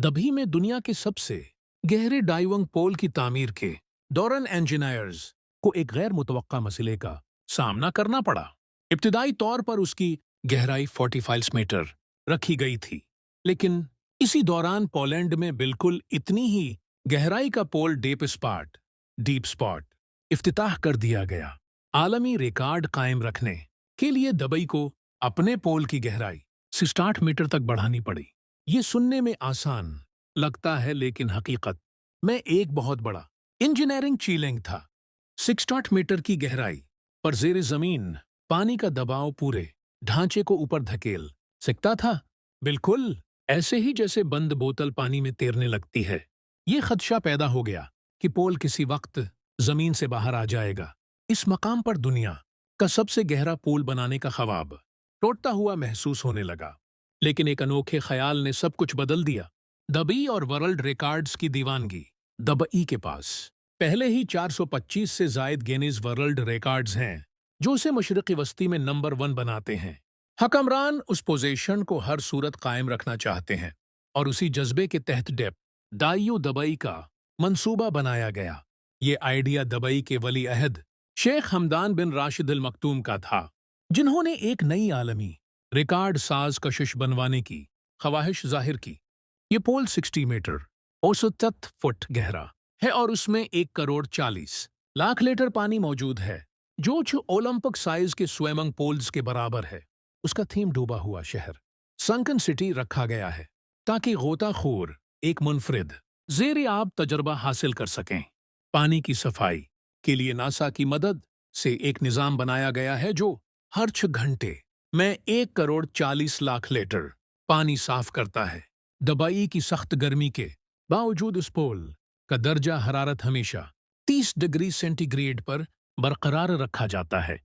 दबी में दुनिया के सबसे गहरे डाइविंग पोल की तामीर के दौरान इंजीनियर्स को एक गैर मुतवक्का मसले का सामना करना पड़ा। इब्तिदाई तौर पर उसकी गहराई 45 मीटर रखी गई थी, लेकिन इसी दौरान पोलैंड में बिल्कुल इतनी ही गहराई का पोल डीप स्पॉट इफ्तिताह कर दिया गया। आलमी रिकॉर्ड कायम रखने के लिए दबई को अपने पोल की गहराई 60 मीटर तक बढ़ानी पड़ी। ये सुनने में आसान लगता है, लेकिन हकीकत में एक बहुत बड़ा इंजीनियरिंग चैलेंज था। 60 मीटर की गहराई पर जेर जमीन पानी का दबाव पूरे ढांचे को ऊपर धकेल सकता था, बिल्कुल ऐसे ही जैसे बंद बोतल पानी में तैरने लगती है। ये खदशा पैदा हो गया कि पोल किसी वक्त जमीन से बाहर आ जाएगा। इस मकाम पर दुनिया का सबसे गहरा पोल बनाने का ख्वाब टूटता हुआ महसूस होने लगा। लेकिन एक अनोखे ख्याल ने सब कुछ बदल दिया। दबई और वर्ल्ड रिकॉर्ड्स की दीवानगी। दबई के पास पहले ही 425 से जायद गिनीज वर्ल्ड रिकॉर्ड्स हैं, जो उसे मशरक़ी वस्ती में नंबर 1 बनाते हैं। हकमरान उस पोजीशन को हर सूरत कायम रखना चाहते हैं और उसी जज्बे के तहत डाइयू दबई का मंसूबा बनाया गया। ये आइडिया दबई के वली अहद शेख हमदान बिन राशिद अल मखतूम का था, जिन्होंने एक नई आलमी रिकॉर्ड साज कशिश बनवाने की ख्वाहिश जाहिर की। ये पोल 60 मीटर औसतन फुट गहरा है और उसमें 1 करोड़ 40 लाख लीटर पानी मौजूद है, जो ओलंपिक साइज के स्विमिंग पूल्स के बराबर है। उसका थीम डूबा हुआ शहर, संकन सिटी, रखा गया है ताकि गोताखोर एक मुनफरिद ज़ेरे आब तजर्बा हासिल कर सकें। पानी की सफाई के लिए नासा की मदद से एक निज़ाम बनाया गया है जो हर 6 घंटे में 1 करोड़ 40 लाख लीटर पानी साफ करता है। दबई की सख्त गर्मी के बावजूद इस पोल का दर्जा हरारत हमेशा 30 डिग्री सेंटीग्रेड पर बरकरार रखा जाता है।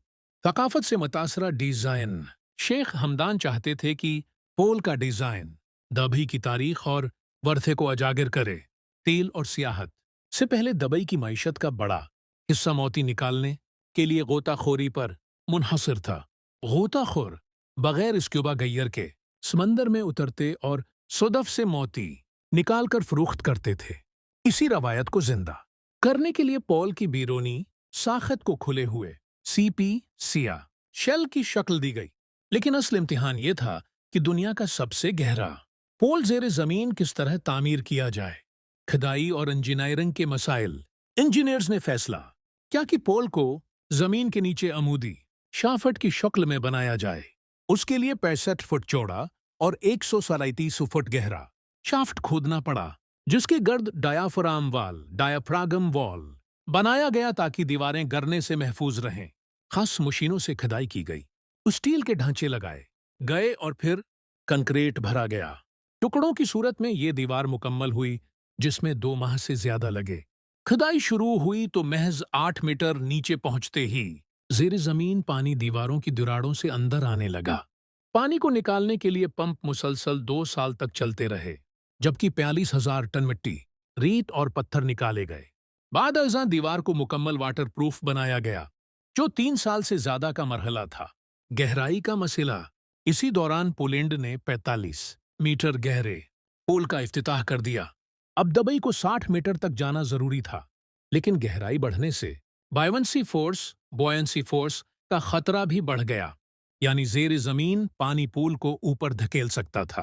थकाफत से मुतासरा डिजाइन। शेख हमदान चाहते थे कि पोल का डिजाइन दबई की तारीख और वर्थे को उजागर करे। तेल और सियाहत से पहले दबई की मईशत का बड़ा हिस्सा मोती निकालने के लिए गोताखोरी पर मुनहसर था। गोताखोर बगैर स्क्यूबा गियर के समंदर में उतरते और सदफ से मोती निकालकर फरोख्त करते थे। इसी रवायत को जिंदा करने के लिए पोल की बैरूनी साखत को खुले हुए सीपी सिया शेल की शक्ल दी गई। लेकिन असल इम्तिहान ये था कि दुनिया का सबसे गहरा पोल जेर जमीन किस तरह तामीर किया जाए। खुदाई और इंजीनियरिंग के मसाइल। इंजीनियर्स ने फैसला किया कि पोल को जमीन के नीचे अमूदी शाफट की शक्ल में बनाया जाए। उसके लिए 65 फुट चौड़ा और 137 फुट गहरा शाफ्ट खोदना पड़ा, जिसके गर्द डायाफ्रागम वॉल बनाया गया ताकि दीवारें गिरने से महफूज रहें। खास मशीनों से खुदाई की गई, स्टील के ढांचे लगाए गए और फिर कंक्रीट भरा गया। टुकड़ों की सूरत में ये दीवार मुकम्मल हुई, जिसमें 2 माह से ज्यादा लगे। खुदाई शुरू हुई तो महज 8 मीटर नीचे पहुंचते ही जेर जमीन पानी दीवारों की दरारों से अंदर आने लगा। पानी को निकालने के लिए पंप मुसलसल 2 साल तक चलते रहे, जबकि 42,000 टन मिट्टी, रेत और पत्थर निकाले गए। बाद अज़ां दीवार को मुकम्मल वाटर प्रूफ बनाया गया, जो 3 साल से ज्यादा का मरहला था। गहराई का मसला। इसी दौरान पोलैंड ने 45 मीटर गहरे पोल का इफ्तिताह कर दिया। अब दबई को 60 मीटर तक जाना जरूरी था, लेकिन गहराई बढ़ने से बॉयंसी फोर्स का खतरा भी बढ़ गया, यानी जेर जमीन पानी पूल को ऊपर धकेल सकता था।